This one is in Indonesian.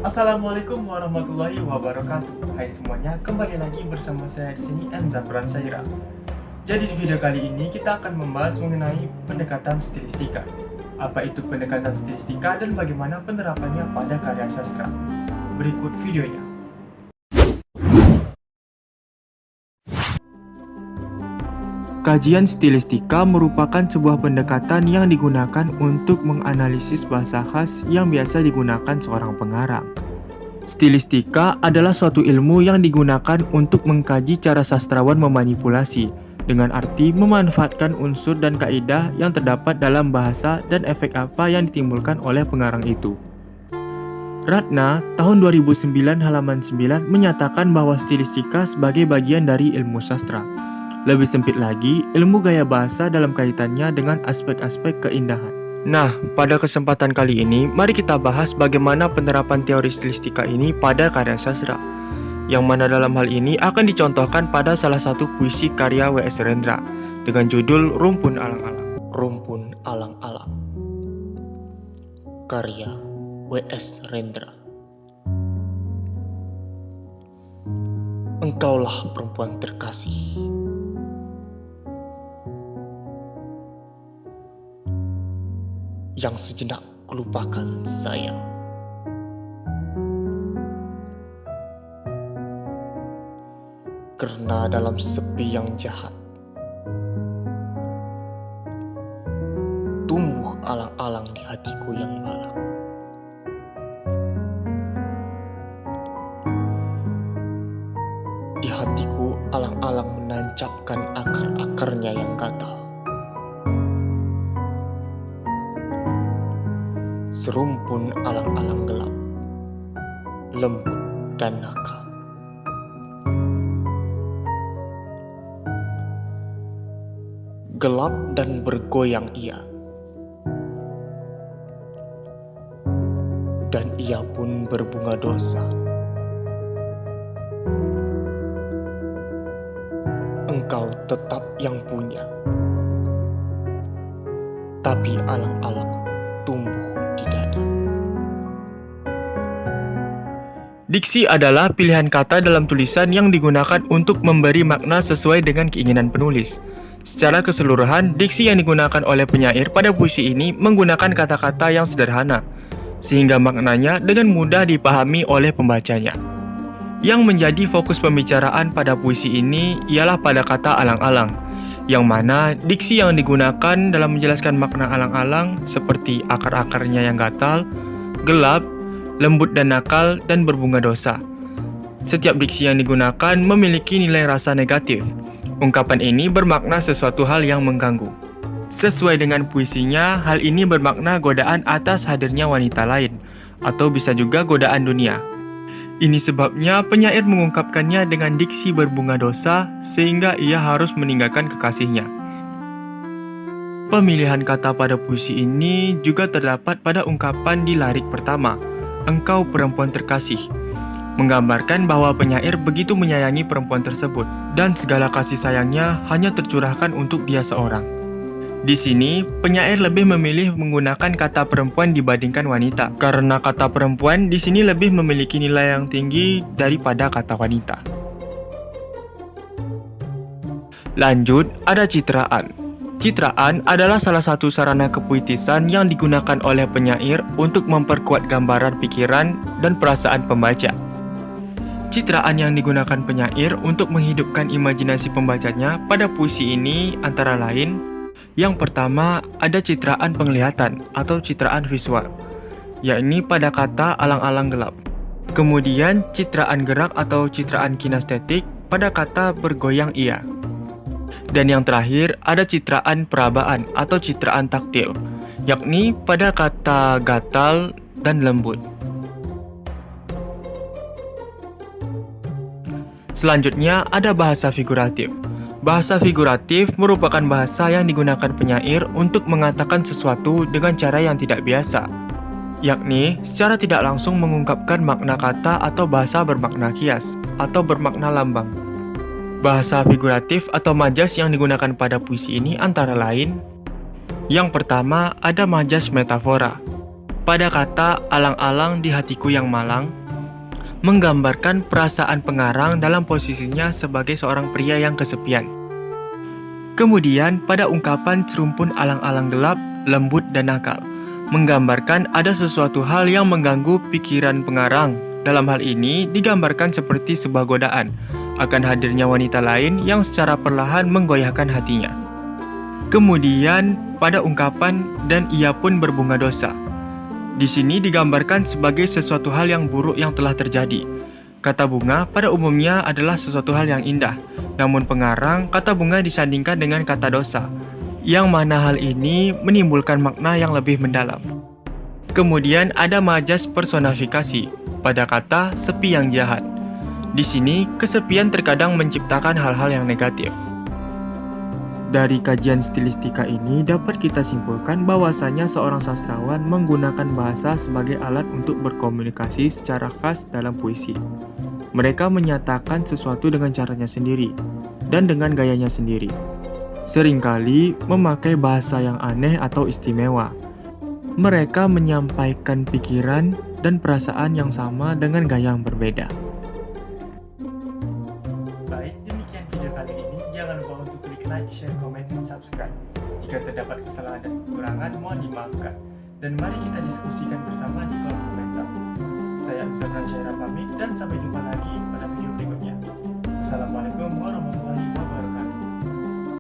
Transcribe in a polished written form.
Assalamualaikum warahmatullahi wabarakatuh. Hai semuanya, kembali lagi bersama saya di sini Zafran Syaira. Jadi di video kali ini kita akan membahas mengenai pendekatan stilistika. Apa itu pendekatan stilistika dan bagaimana penerapannya pada karya sastra? Berikut videonya. Kajian stilistika merupakan sebuah pendekatan yang digunakan untuk menganalisis bahasa khas yang biasa digunakan seorang pengarang. Stilistika adalah suatu ilmu yang digunakan untuk mengkaji cara sastrawan memanipulasi, dengan arti memanfaatkan unsur dan kaidah yang terdapat dalam bahasa dan efek apa yang ditimbulkan oleh pengarang itu. Ratna, tahun 2009 halaman 9 menyatakan bahwa stilistika sebagai bagian dari ilmu sastra. Lebih sempit lagi, ilmu gaya bahasa dalam kaitannya dengan aspek-aspek keindahan. Nah, pada kesempatan kali ini, mari kita bahas bagaimana penerapan teori stilistika ini pada karya sastra. Yang mana dalam hal ini akan dicontohkan pada salah satu puisi karya W.S. Rendra dengan judul Rumpun Alang-Alang. Rumpun Alang-Alang, karya W.S. Rendra. Engkaulah perempuan terkasih, yang sejenak kulupakan sayang. Karena dalam sepi yang jahat, tumbuh alang-alang di hatiku yang malang. Di hatiku alang-alang menancapkan akar-akarnya yang gatal. Serumpun alang-alang gelap, lembut dan nakal. Gelap dan bergoyang ia, dan ia pun berbunga dosa. Engkau tetap yang punya, tapi alang-alang tumbuh di dada. Diksi adalah pilihan kata dalam tulisan yang digunakan untuk memberi makna sesuai dengan keinginan penulis. Secara keseluruhan, diksi yang digunakan oleh penyair pada puisi ini menggunakan kata-kata yang sederhana, sehingga maknanya dengan mudah dipahami oleh pembacanya. Yang menjadi fokus pembicaraan pada puisi ini ialah pada kata alang-alang, yang mana diksi yang digunakan dalam menjelaskan makna alang-alang seperti akar-akarnya yang gatal, gelap, lembut dan nakal, dan berbunga dosa. Setiap diksi yang digunakan memiliki nilai rasa negatif. Ungkapan ini bermakna sesuatu hal yang mengganggu. Sesuai dengan puisinya, hal ini bermakna godaan atas hadirnya wanita lain, atau bisa juga godaan dunia. Ini sebabnya penyair mengungkapkannya dengan diksi berbunga dosa, sehingga ia harus meninggalkan kekasihnya. Pemilihan kata pada puisi ini juga terdapat pada ungkapan di larik pertama, engkau perempuan terkasih, menggambarkan bahwa penyair begitu menyayangi perempuan tersebut, dan segala kasih sayangnya hanya tercurahkan untuk dia seorang. Di sini, penyair lebih memilih menggunakan kata perempuan dibandingkan wanita, karena kata perempuan di sini lebih memiliki nilai yang tinggi daripada kata wanita. Lanjut, ada citraan. Citraan adalah salah satu sarana kepuitisan yang digunakan oleh penyair untuk memperkuat gambaran pikiran dan perasaan pembaca. Citraan yang digunakan penyair untuk menghidupkan imajinasi pembacanya pada puisi ini antara lain, yang pertama ada citraan penglihatan atau citraan visual, yakni pada kata alang-alang gelap. Kemudian citraan gerak atau citraan kinestetik pada kata bergoyang ia. Dan yang terakhir ada citraan perabaan atau citraan taktil, yakni pada kata gatal dan lembut. Selanjutnya ada bahasa figuratif. Bahasa figuratif merupakan bahasa yang digunakan penyair untuk mengatakan sesuatu dengan cara yang tidak biasa, yakni secara tidak langsung mengungkapkan makna kata atau bahasa bermakna kias atau bermakna lambang. Bahasa figuratif atau majas yang digunakan pada puisi ini antara lain, yang pertama ada majas metafora. pada kata alang-alang di hatiku yang malang, menggambarkan perasaan pengarang dalam posisinya sebagai seorang pria yang kesepian. Kemudian pada ungkapan cerumpun alang-alang gelap, lembut dan nakal, menggambarkan ada sesuatu hal yang mengganggu pikiran pengarang. Dalam hal ini digambarkan seperti sebuah godaan akan hadirnya wanita lain yang secara perlahan menggoyahkan hatinya. Kemudian pada ungkapan dan ia pun berbunga dosa. Di sini digambarkan sebagai sesuatu hal yang buruk yang telah terjadi. Kata bunga pada umumnya adalah sesuatu hal yang indah, namun pengarang kata bunga disandingkan dengan kata dosa, yang mana hal ini menimbulkan makna yang lebih mendalam. Kemudian ada majas personifikasi pada kata sepi yang jahat. Di sini kesepian terkadang menciptakan hal-hal yang negatif. Dari kajian stilistika ini dapat kita simpulkan bahwasanya seorang sastrawan menggunakan bahasa sebagai alat untuk berkomunikasi secara khas dalam puisi. Mereka menyatakan sesuatu dengan caranya sendiri dan dengan gayanya sendiri. Seringkali memakai bahasa yang aneh atau istimewa. Mereka menyampaikan pikiran dan perasaan yang sama dengan gaya yang berbeda. Baik, demikian video kali ini. Jangan lupa untuk klik like, share, komen, dan subscribe. Jika terdapat kesalahan dan kekurangan, mohon dimaafkan. Dan mari kita diskusikan bersama di kolom komentar. Saya Amzan Syaira pamit dan sampai jumpa lagi pada video berikutnya. Assalamualaikum warahmatullahi wabarakatuh.